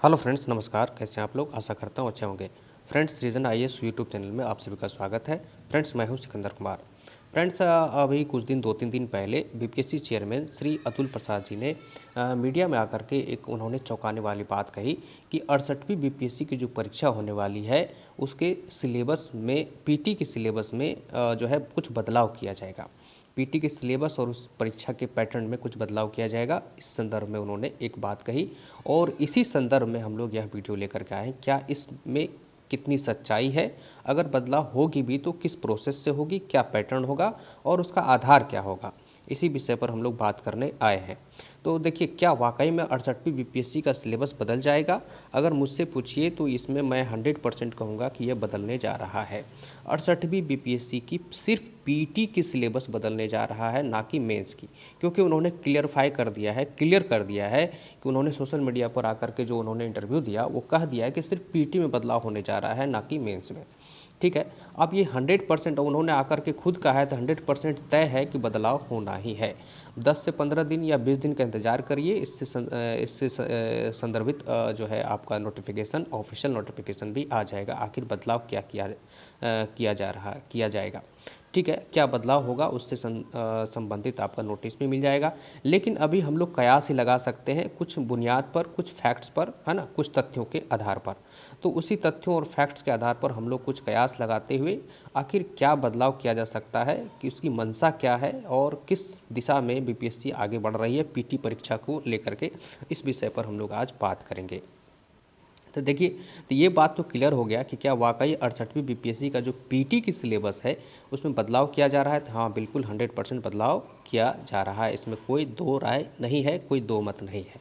Hello friends, नमस्कार। कैसे हैं आप लोग? आशा करता हूँ अच्छे होंगे। Friends, Reason IAS YouTube channel में आप सभी का स्वागत है। फ्रेंड्स, मैं हूँ सिकंदर कुमार। फ्रेंड्स, अभी कुछ दिन 2-3 दिन पहले बीपीएससी चेयरमैन श्री अतुल प्रसाद जी ने मीडिया में आकर के एक उन्होंने चौंकाने वाली बात कही कि 68वीं बीपीएससी की जो परीक्षा होने वाली है उसके सिलेबस में, पीटी के सिलेबस में जो है कुछ बदलाव किया जाएगा। पीटी के सिलेबस और उस परीक्षा के पैटर्न में कुछ बदलाव किया जाएगा। इस संदर्भ में उन्होंने एक बात कही और इसी संदर्भ में हम लोग यह वीडियो लेकर के आए हैं। क्या इसमें कितनी सच्चाई है, अगर बदलाव होगी भी तो किस प्रोसेस से होगी, क्या पैटर्न होगा और उसका आधार क्या होगा, इसी विषय पर हम लोग बात करने आए हैं। तो देखिए, क्या वाकई में 68वीं बीपीएससी का सिलेबस बदल जाएगा? अगर मुझसे पूछिए तो इसमें मैं 100% कहूँगा कि यह बदलने जा रहा है। 68वीं बीपीएससी की सिर्फ पीटी की सिलेबस बदलने जा रहा है, ना कि मेंस की। क्योंकि उन्होंने क्लियर कर दिया है कि उन्होंने सोशल मीडिया पर आकर के जो उन्होंने इंटरव्यू दिया वो कह दिया है कि सिर्फ पीटी में बदलाव होने जा रहा है, ना कि मेंस में। ठीक है, अब ये 100% उन्होंने आकर के खुद कहा है तो 100% तय है कि बदलाव होना ही है। 10 से 15 दिन या 20 दिन का इंतजार करिए, इससे संदर्भित जो है आपका नोटिफिकेशन, ऑफिशियल नोटिफिकेशन भी आ जाएगा। आखिर बदलाव क्या किया जाएगा। ठीक है, क्या बदलाव होगा उससे संबंधित आपका नोटिस भी मिल जाएगा। लेकिन अभी हम लोग कयास ही लगा सकते हैं कुछ बुनियाद पर, कुछ फैक्ट्स पर, है ना, कुछ तथ्यों के आधार पर। तो उसी तथ्यों और फैक्ट्स के आधार पर हम लोग कुछ कयास लगाते हुए आखिर क्या बदलाव किया जा सकता है, कि उसकी मंशा क्या है और किस दिशा में बीपीएससी आगे बढ़ रही है पीटी परीक्षा को लेकर के, इस विषय पर हम लोग आज बात करेंगे। तो देखिए, तो ये बात तो क्लियर हो गया कि क्या वाकई 68वीं बीपीएससी का जो पीटी की सिलेबस है उसमें बदलाव किया जा रहा है। तो हाँ, बिल्कुल 100% बदलाव किया जा रहा है, इसमें कोई दो राय नहीं है, कोई दो मत नहीं है।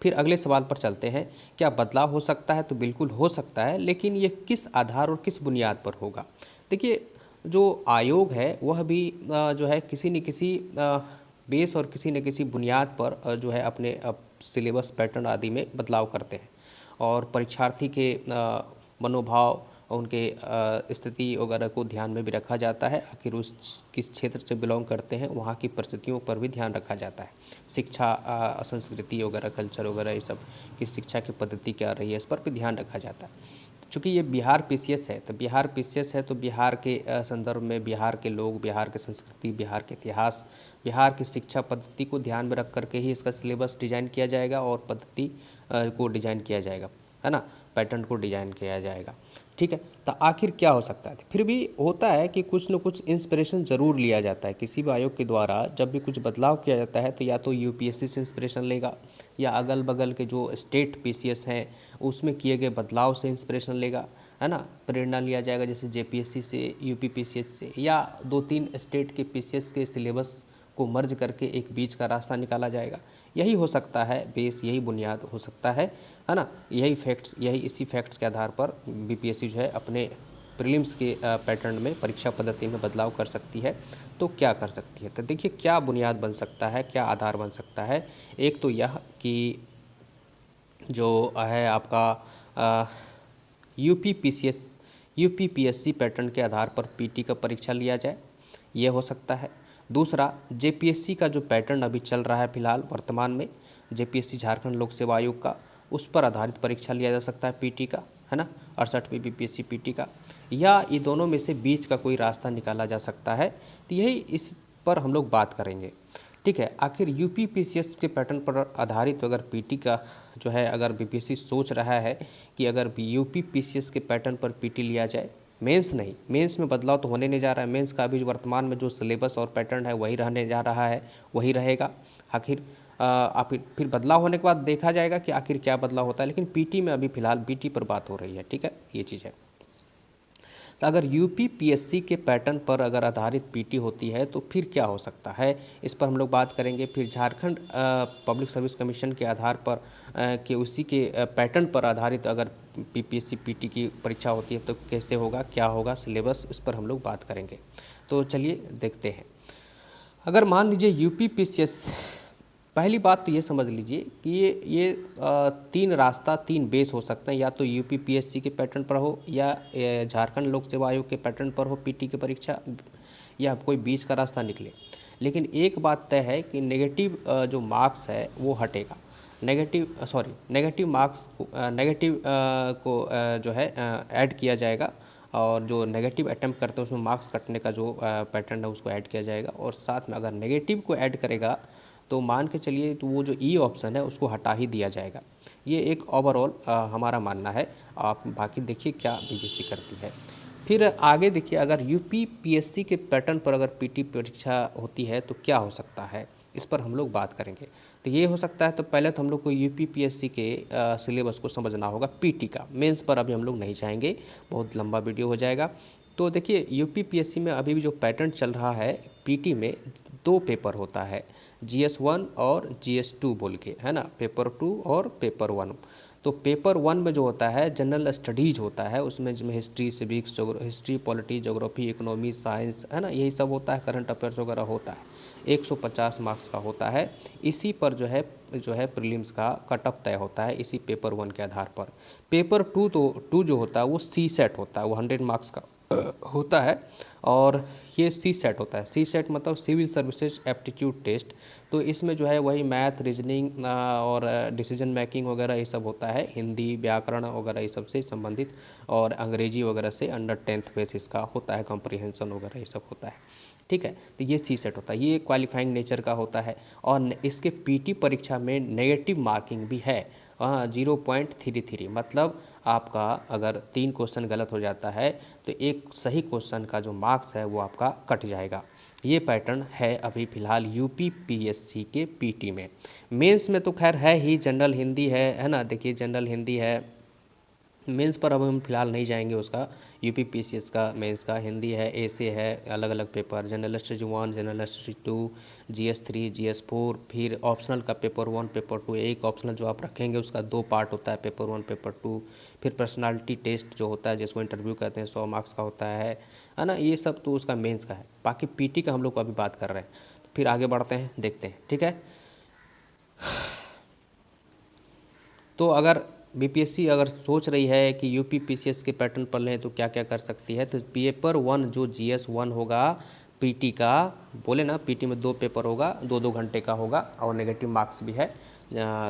फिर अगले सवाल पर चलते हैं, क्या बदलाव हो सकता है? तो बिल्कुल हो सकता है, लेकिन ये किस आधार और किस बुनियाद पर होगा। देखिए, जो आयोग है वह भी जो है किसी न किसी बेस और किसी न किसी बुनियाद पर जो है अपने सिलेबस पैटर्न आदि में बदलाव करते हैं और परीक्षार्थी के मनोभाव, उनके स्थिति वगैरह को ध्यान में भी रखा जाता है। आखिर उस किस क्षेत्र से बिलोंग करते हैं वहाँ की परिस्थितियों पर भी ध्यान रखा जाता है। शिक्षा, संस्कृति वगैरह, कल्चर वगैरह, ये सब की शिक्षा की पद्धति क्या रही है, इस पर भी ध्यान रखा जाता है। चूँकि ये बिहार पीसीएस है तो बिहार के संदर्भ में बिहार के लोग, बिहार की संस्कृति, बिहार के इतिहास, बिहार की शिक्षा पद्धति को ध्यान में रख करके ही इसका सिलेबस डिज़ाइन किया जाएगा और पद्धति को डिज़ाइन किया जाएगा, है ना, पैटर्न को डिज़ाइन किया जाएगा। ठीक है, तो आखिर क्या हो सकता है? फिर भी होता है कि कुछ न कुछ इंस्पिरेशन ज़रूर लिया जाता है किसी भी आयोग के द्वारा। जब भी कुछ बदलाव किया जाता है तो या तो यूपीएससी से इंस्पिरेशन लेगा या अगल बगल के जो स्टेट पीसीएस हैं उसमें किए गए बदलाव से इंस्पिरेशन लेगा, है ना, प्रेरणा लिया जाएगा। जैसे जेपीएससी से, यूपी पीसीएस से, या 2-3 स्टेट के पीसीएस के सिलेबस को मर्ज करके एक बीच का रास्ता निकाला जाएगा। यही हो सकता है बेस, यही बुनियाद हो सकता है ना। इसी फैक्ट्स के आधार पर बीपीएससी जो है अपने प्रीलिम्स के पैटर्न में, परीक्षा पद्धति में बदलाव कर सकती है। तो क्या कर सकती है? तो देखिए, क्या बुनियाद बन सकता है, क्या आधार बन सकता है। एक तो यह कि जो है आपका यूपी पीएससी पैटर्न के आधार पर पीटी का परीक्षा लिया जाए, ये हो सकता है। दूसरा, जेपीएससी का जो पैटर्न अभी चल रहा है फिलहाल वर्तमान में, जेपीएससी झारखंड लोक सेवा आयोग का, उस पर आधारित परीक्षा लिया जा सकता है पीटी का, है ना, 68वीं बीपीएससी पीटी का, या ये दोनों में से बीच का कोई रास्ता निकाला जा सकता है। तो यही इस पर हम लोग बात करेंगे। ठीक है, आखिर यूपी पीसीएस के पैटर्न पर आधारित अगर पीटी का जो है, अगर बीपीएससी सोच रहा है कि अगर यूपी पीसीएस के पैटर्न पर पीटी लिया जाए, मेंस नहीं, मेंस में बदलाव तो होने नहीं जा रहा है। मेंस का अभी वर्तमान में जो सिलेबस और पैटर्न है वही रहने जा रहा है, वही रहेगा। आखिर फिर बदलाव होने के बाद देखा जाएगा कि आखिर क्या बदलाव होता है। लेकिन पीटी में अभी फिलहाल पीटी पर बात हो रही है। ठीक है, ये चीज़ है। तो अगर यूपी पीएससी के पैटर्न पर अगर आधारित पीटी होती है तो फिर क्या हो सकता है, इस पर हम लोग बात करेंगे। फिर झारखंड पब्लिक सर्विस कमीशन के आधार पर कि उसी के पैटर्न पर आधारित अगर पीपीएससी पीटी की परीक्षा होती है तो कैसे होगा, क्या होगा सिलेबस, इस पर हम लोग बात करेंगे। तो चलिए देखते हैं। अगर मान लीजिए यूपी पीसीएस, पहली बात तो ये समझ लीजिए कि ये 3 बेस हो सकते हैं। या तो यूपी पीएससी के पैटर्न पर हो, या झारखंड लोक सेवा आयोग के पैटर्न पर हो पीटी की परीक्षा, या कोई बीच का रास्ता निकले। लेकिन एक बात तय है कि नेगेटिव जो मार्क्स है वो हटेगा। नेगेटिव मार्क्स नेगेटिव को जो है ऐड किया जाएगा, और जो नेगेटिव अटैम्प्ट करते हैं उसमें मार्क्स कटने का जो पैटर्न है उसको ऐड किया जाएगा। और साथ में अगर नेगेटिव को ऐड करेगा तो मान के चलिए तो वो जो ई ऑप्शन है उसको हटा ही दिया जाएगा। ये एक ओवरऑल हमारा मानना है। आप बाकी देखिए क्या बीपीएससी करती है। फिर आगे देखिए, अगर यूपी पीएससी के पैटर्न पर अगर पीटी परीक्षा होती है तो क्या हो सकता है, इस पर हम लोग बात करेंगे। तो ये हो सकता है, तो पहले तो हम लोग को यूपी पीएससी के सिलेबस को समझना होगा पीटी का। मेंस पर अभी हम लोग नहीं जाएंगे, बहुत लंबा वीडियो हो जाएगा। तो देखिए यूपी पीएससी में अभी भी जो पैटर्न चल रहा है, पीटी में 2 पेपर होता है, GS1 और GS2 बोल के, है ना, पेपर 2 और पेपर 1। तो पेपर 1 में जो होता है जनरल स्टडीज होता है, उसमें जिसमें history, civics, history, polity, geography, economy, science, है ना, यही सब होता है, करंट अफेयर्स वगैरह होता है। 150 मार्क्स का होता है। इसी पर जो है प्रीलिम्स का कट ऑफ तय होता है, इसी पेपर 1 के आधार पर। पेपर 2 तो 2 जो होता है वो सी सेट होता है, वो 100 मार्क्स का होता है, और ये सी सेट होता है। सी सेट मतलब सिविल सर्विसेज एप्टीट्यूड टेस्ट। तो इसमें जो है वही मैथ, रीजनिंग और डिसीजन मेकिंग वगैरह ये सब होता है, हिंदी, व्याकरण वगैरह ये सब से संबंधित, और अंग्रेजी वगैरह से अंडर 10th बेसिस का होता है, कॉम्प्रिहेंशन वगैरह ये सब होता है। ठीक है, तो ये सी सेट होता है, ये क्वालिफाइंग नेचर का होता है। और इसके पीटी परीक्षा में नेगेटिव मार्किंग भी है, 0.33। मतलब आपका अगर 3 क्वेश्चन गलत हो जाता है तो एक सही क्वेश्चन का जो मार्क्स है वो आपका कट जाएगा। ये पैटर्न है अभी फ़िलहाल यूपी पीएससी के पीटी में। मेंस में तो खैर है ही, जनरल हिंदी है ना, देखिए जनरल हिंदी है। मेंस पर अब हम फिलहाल नहीं जाएंगे, उसका यूपी पीसीएस का मेंस का हिंदी है, ऐसे है, अलग अलग paper, general study 1, general study 2, GS3, GS4, फिर ऑप्शनल का पेपर 1, पेपर 2। एक ऑप्शनल जो आप रखेंगे उसका 2 पार्ट होता है, पेपर 1, पेपर 2। फिर पर्सनालिटी टेस्ट जो होता है, जिसको इंटरव्यू कहते हैं, 100 मार्क्स का होता है ना, ये सब तो उसका मेंस का है। बाकी पीटी का हम लोग अभी बात कर रहे हैं। तो फिर आगे बढ़ते हैं, देखते हैं, ठीक है। तो अगर बीपीएससी अगर सोच रही है कि यूपी पीसीएस के पैटर्न पर लें तो क्या क्या कर सकती है, तो पेपर 1 जो GS1 होगा पीटी का, बोले ना पीटी में 2 पेपर होगा, 2-2 घंटे का होगा, और नेगेटिव मार्क्स भी है।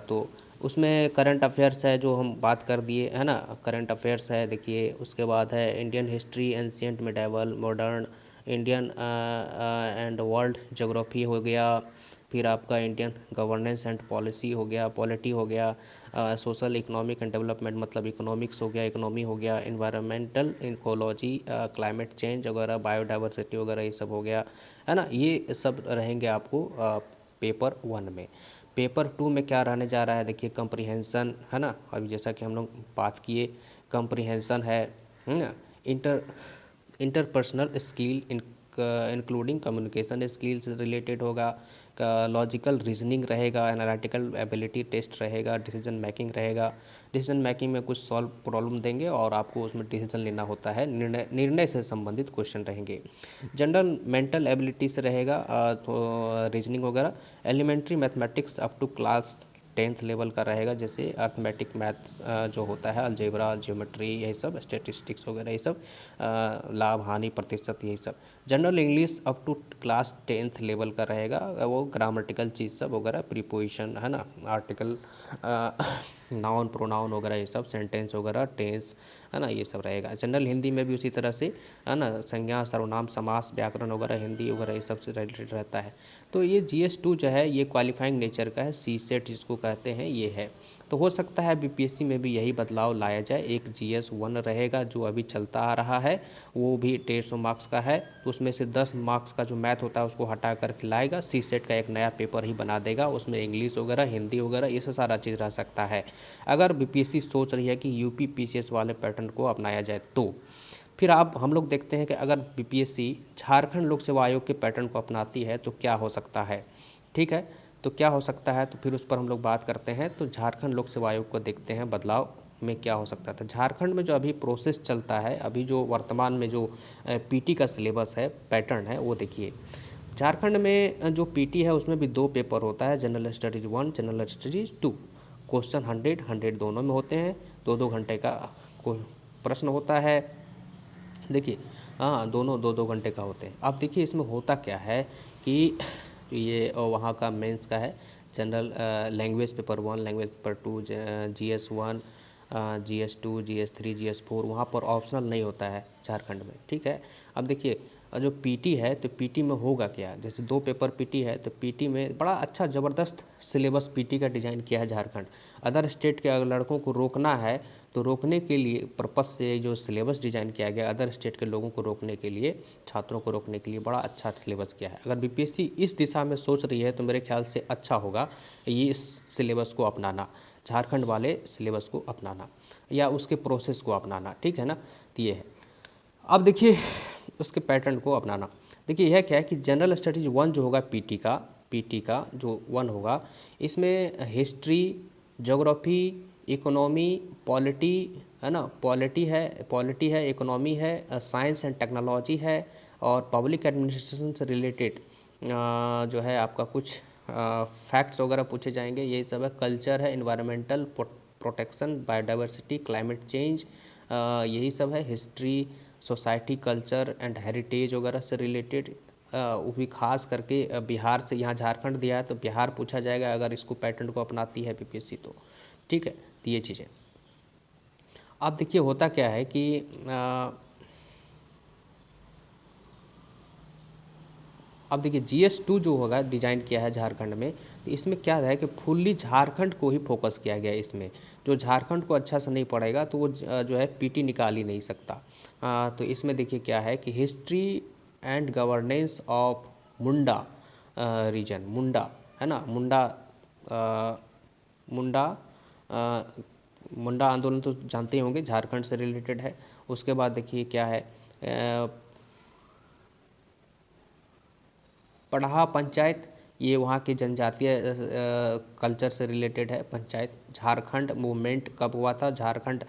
तो उसमें करंट अफेयर्स है जो हम बात कर दिए, है ना, करंट अफेयर्स है। देखिए उसके बाद है Indian history, ancient, medieval, modern, Indian and world geography हो गया। फिर आपका इंडियन गवर्नेंस एंड पॉलिसी हो गया, पॉलिटी हो गया, सोशल, इकोनॉमिक एंड डेवलपमेंट मतलब इकोनॉमिक्स हो गया, इकोनॉमी हो गया, इन्वायरमेंटल, इकोलॉजी, क्लाइमेट चेंज वगैरह, बायोडाइवर्सिटी वगैरह ये सब हो गया, है ना। ये सब रहेंगे आपको पेपर 1 में। पेपर 2 में क्या रहने जा रहा है, देखिए कम्प्रीहेंसन, है ना, अभी जैसा कि हम लोग बात किए, कम्प्रीहेंसन है ना, interpersonal skill including communication skill से रिलेटेड होगा, लॉजिकल रीजनिंग रहेगा, एनालिटिकल एबिलिटी टेस्ट रहेगा, डिसीजन मेकिंग रहेगा। डिसीजन मेकिंग में कुछ सॉल्व प्रॉब्लम देंगे और आपको उसमें डिसीजन लेना होता है, निर्णय से संबंधित क्वेश्चन रहेंगे। जनरल मेंटल एबिलिटी से रहेगा, तो रीजनिंग वगैरह। Elementary mathematics up to class 10th level का रहेगा, जैसे अर्थमेटिक मैथ्स जो होता है, अलजेब्रा, ज्योमेट्री, यही सब, स्टैटिस्टिक्स वगैरह ये सब, लाभ हानि प्रतिशत, यही सब। General English up to class 10th level का रहेगा, वो ग्रामेटिकल चीज़ सब वगैरह, प्रीपोजिशन, है ना, आर्टिकल, नाउन, प्रोनाउन वगैरह ये सब, सेंटेंस वगैरह, टेंस, है ना, ये सब रहेगा। जनरल हिंदी में भी उसी तरह से, है ना, संज्ञा, सर्वनाम, समास, व्याकरण वगैरह, हिंदी वगैरह ये सब से रिलेटेड रहता है। तो ये GS2 जो है ये क्वालिफाइंग नेचर का है, सी सेट जिसको कहते हैं, ये है। तो हो सकता है बीपीएससी में भी यही बदलाव लाया जाए, एक GS1 रहेगा जो अभी चलता आ रहा है, वो भी 150 मार्क्स का है, तो उसमें से 10 मार्क्स का जो मैथ होता है उसको हटा करके लाएगा, सी सेट का एक नया पेपर ही बना देगा, उसमें इंग्लिश वगैरह, हिंदी वगैरह ये सब सारा चीज़ रह सकता है, अगर बीपीएससी सोच रही है कि यूपी पीसीएस वाले पैटर्न को अपनाया जाए तो। फिर आप हम लोग देखते हैं कि अगर बीपीएससी झारखंड लोक सेवा आयोग के पैटर्न को अपनाती है तो क्या हो सकता है, ठीक है। तो क्या हो सकता है, तो फिर उस पर हम लोग बात करते हैं। तो झारखंड लोक सेवा आयोग को देखते हैं बदलाव में क्या हो सकता था। झारखंड में जो अभी प्रोसेस चलता है, अभी जो वर्तमान में जो पीटी का सिलेबस है, पैटर्न है, वो देखिए। झारखंड में जो पीटी है उसमें भी 2 पेपर होता है, general studies 1, general studies 2। Question 100 दोनों में होते हैं, 2-2 घंटे का प्रश्न होता है। देखिए हाँ, दोनों 2-2 घंटे का होते हैं। अब देखिए इसमें होता क्या है कि ये वहाँ का मेंस का है, general language paper 1, language paper 2, GS1, GS2, GS3, GS4 वहाँ पर ऑप्शनल नहीं होता है झारखंड में। ठीक है, अब देखिए जो पीटी है तो पीटी में होगा क्या, जैसे 2 पेपर पीटी है तो पीटी में बड़ा अच्छा ज़बरदस्त सिलेबस पीटी का डिज़ाइन किया है झारखंड। अदर स्टेट के अगर लड़कों को रोकना है तो रोकने के लिए पर्पस से जो सिलेबस डिज़ाइन किया गया, अदर स्टेट के लोगों को रोकने के लिए, छात्रों को रोकने के लिए बड़ा अच्छा सिलेबस किया है। अगर बीपीएससी इस दिशा में सोच रही है तो मेरे ख्याल से अच्छा होगा ये इस सिलेबस को अपनाना, झारखंड वाले सिलेबस को अपनाना या उसके प्रोसेस को अपनाना। ठीक है ना, तो ये है। अब देखिए उसके पैटर्न को अपनाना। देखिए यह क्या है कि जनरल स्टडीज 1 जो होगा पीटी का जो 1 होगा, इसमें हिस्ट्री, ज्योग्राफी, इकोनॉमी, पॉलिटी है ना, पॉलिटी है, इकोनॉमी है, साइंस एंड टेक्नोलॉजी है और पब्लिक एडमिनिस्ट्रेशन से रिलेटेड जो है आपका कुछ फैक्ट्स वगैरह पूछे जाएंगे। यही सब है। कल्चर है, environmental protection, biodiversity, climate change, यही सब है। History, society, culture and heritage वगैरह से रिलेटेड, वो भी खास करके बिहार से, यहाँ झारखंड दिया है तो बिहार पूछा जाएगा अगर इसको पैटर्न को अपनाती है बीपीएससी तो। ठीक है, तो ये चीज़ें। अब देखिए होता क्या है कि अब देखिए GS2 जो होगा डिज़ाइन किया है झारखंड में, तो इसमें क्या है कि फुल्ली झारखंड को ही फोकस किया गया है। इसमें जो झारखंड को अच्छा से नहीं पढ़ेगा तो वो जो है पीटी निकाल ही नहीं सकता। तो इसमें देखिए क्या है कि history and governance of Munda region, Munda है ना, मुंडा आंदोलन तो जानते ही होंगे, झारखंड से रिलेटेड है। उसके बाद देखिए क्या है, पढ़ा पंचायत, ये वहाँ के जनजातीय कल्चर से रिलेटेड है। पंचायत, झारखंड मूवमेंट कब हुआ था, झारखंड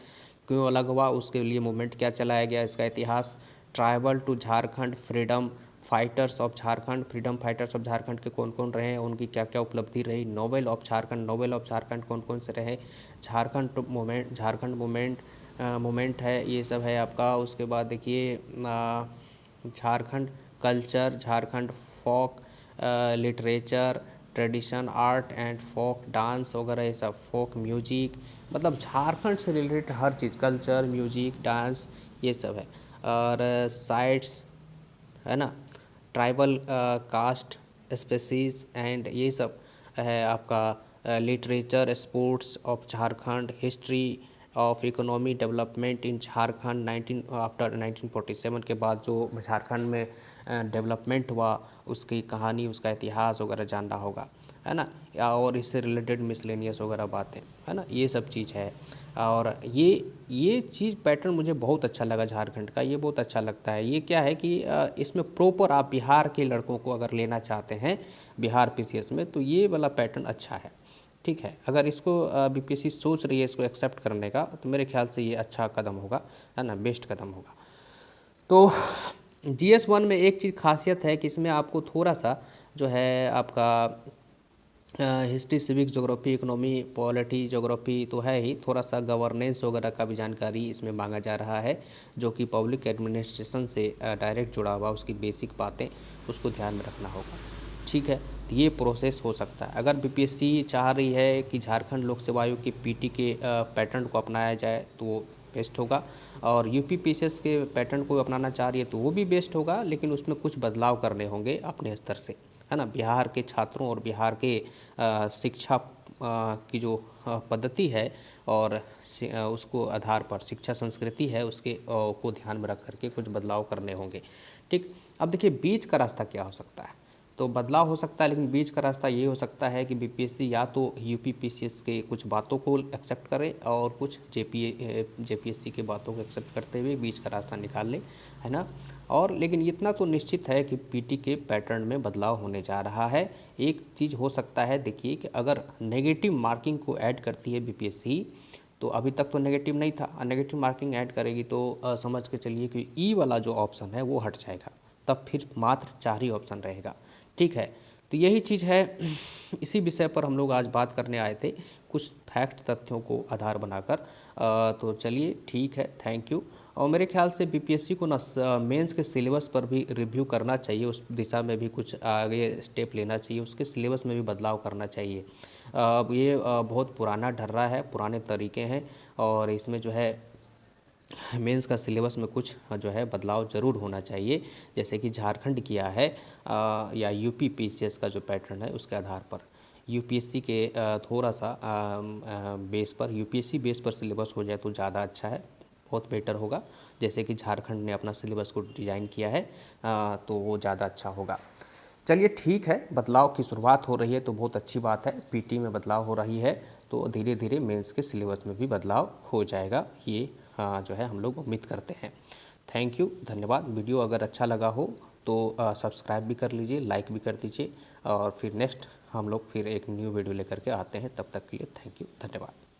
क्यों अलग हुआ, उसके लिए मूवमेंट क्या चलाया गया, इसका इतिहास। Tribal to Jharkhand, freedom fighters of Jharkhand, freedom fighters of Jharkhand के कौन कौन रहे, उनकी क्या क्या उपलब्धि रही। नोबेल ऑफ झारखंड कौन कौन से रहे। झारखंड मूवमेंट है, ये सब है आपका। उसके बाद देखिए Jharkhand culture, Jharkhand folk literature, tradition, art and folk dance वगैरह, ये सब फोक म्यूजिक, मतलब झारखंड से रिलेटेड हर चीज़, कल्चर, म्यूजिक, डांस, ये सब है। और साइट्स है ना, ट्राइबल कास्ट स्पेसीज एंड ये सब है आपका। Literature, sports of Jharkhand, history of economy development in Jharkhand after 1947 के बाद जो झारखंड में डेवलपमेंट हुआ उसकी कहानी, उसका इतिहास वगैरह जानना होगा, है ना। और इससे रिलेटेड मिसलेनियस वगैरह बातें, है ना, ये सब चीज़ है। और ये चीज़ पैटर्न मुझे बहुत अच्छा लगा झारखंड का, ये बहुत अच्छा लगता है। ये क्या है कि इसमें प्रॉपर आप बिहार के लड़कों को अगर लेना चाहते हैं बिहार पीसीएस में तो ये वाला पैटर्न अच्छा है। ठीक है, अगर इसको बीपीएससी सोच रही है इसको एक्सेप्ट करने का तो मेरे ख्याल से ये अच्छा कदम होगा, है ना, बेस्ट कदम होगा। तो GS1 में एक चीज़ खासियत है कि इसमें आपको थोड़ा सा जो है आपका history, civics, geography, economy, polity, geography तो है ही, थोड़ा सा गवर्नेंस वगैरह का भी जानकारी इसमें मांगा जा रहा है, जो कि पब्लिक एडमिनिस्ट्रेशन से डायरेक्ट जुड़ा हुआ, उसकी बेसिक बातें उसको ध्यान में रखना होगा। ठीक है, तो ये प्रोसेस हो सकता है। अगर बीपीएससी चाह रही है कि झारखंड लोक सेवा आयोग के पीटी के पैटर्न को अपनाया जाए तो वो बेस्ट होगा, और यूपी पीसीएस के पैटर्न को अपनाना चाह रही है तो वो भी बेस्ट होगा, लेकिन उसमें कुछ बदलाव करने होंगे अपने स्तर से, है ना। बिहार के छात्रों और बिहार के शिक्षा की जो पद्धति है और उसको आधार पर शिक्षा संस्कृति है उसके को ध्यान में रख करके कुछ बदलाव करने होंगे। ठीक, अब देखिए बीच का रास्ता क्या हो सकता है, तो बदलाव हो सकता है, लेकिन बीच का रास्ता ये हो सकता है कि बीपीएससी या तो यूपी पीसीएस के कुछ बातों को एक्सेप्ट करे और कुछ जेपीएससी के बातों को एक्सेप्ट करते हुए बीच का रास्ता निकाल ले, है ना। और लेकिन इतना तो निश्चित है कि पीटी के पैटर्न में बदलाव होने जा रहा है। एक चीज़ हो सकता है, देखिए कि अगर नेगेटिव मार्किंग को ऐड करती है बीपीएससी, तो अभी तक तो नेगेटिव नहीं था, नेगेटिव मार्किंग ऐड करेगी तो समझ के चलिए कि ई वाला जो ऑप्शन है वो हट जाएगा, तब फिर मात्र 4 ही ऑप्शन रहेगा। ठीक है, तो यही चीज़ है। इसी विषय पर हम लोग आज बात करने आए थे, कुछ फैक्ट तथ्यों को आधार बनाकर। तो चलिए ठीक है, थैंक यू। और मेरे ख्याल से बीपीएससी को ना मेंस के सिलेबस पर भी रिव्यू करना चाहिए, उस दिशा में भी कुछ आगे स्टेप लेना चाहिए, उसके सिलेबस में भी बदलाव करना चाहिए। अब ये बहुत पुराना ढर्रा है, पुराने तरीके हैं और इसमें जो है मेंस का सिलेबस में कुछ जो है बदलाव ज़रूर होना चाहिए, जैसे कि झारखंड किया है या यूपी पीसीएस का जो पैटर्न है उसके आधार पर यूपीएससी के थोड़ा सा बेस पर यूपीएससी बेस पर सिलेबस हो जाए तो ज़्यादा अच्छा है, बहुत बेटर होगा। जैसे कि झारखंड ने अपना सिलेबस को डिज़ाइन किया है तो वो ज़्यादा अच्छा होगा। चलिए ठीक है, बदलाव की शुरुआत हो रही है तो बहुत अच्छी बात है। पीटी में बदलाव हो रही है तो धीरे धीरे मेंस के सिलेबस में भी बदलाव हो जाएगा, ये जो है हम लोग उम्मीद करते हैं। थैंक यू, धन्यवाद। वीडियो अगर अच्छा लगा हो तो सब्सक्राइब भी कर लीजिए, लाइक भी कर दीजिए और फिर नेक्स्ट हम लोग फिर एक न्यू वीडियो लेकर के आते हैं। तब तक के लिए थैंक यू, धन्यवाद।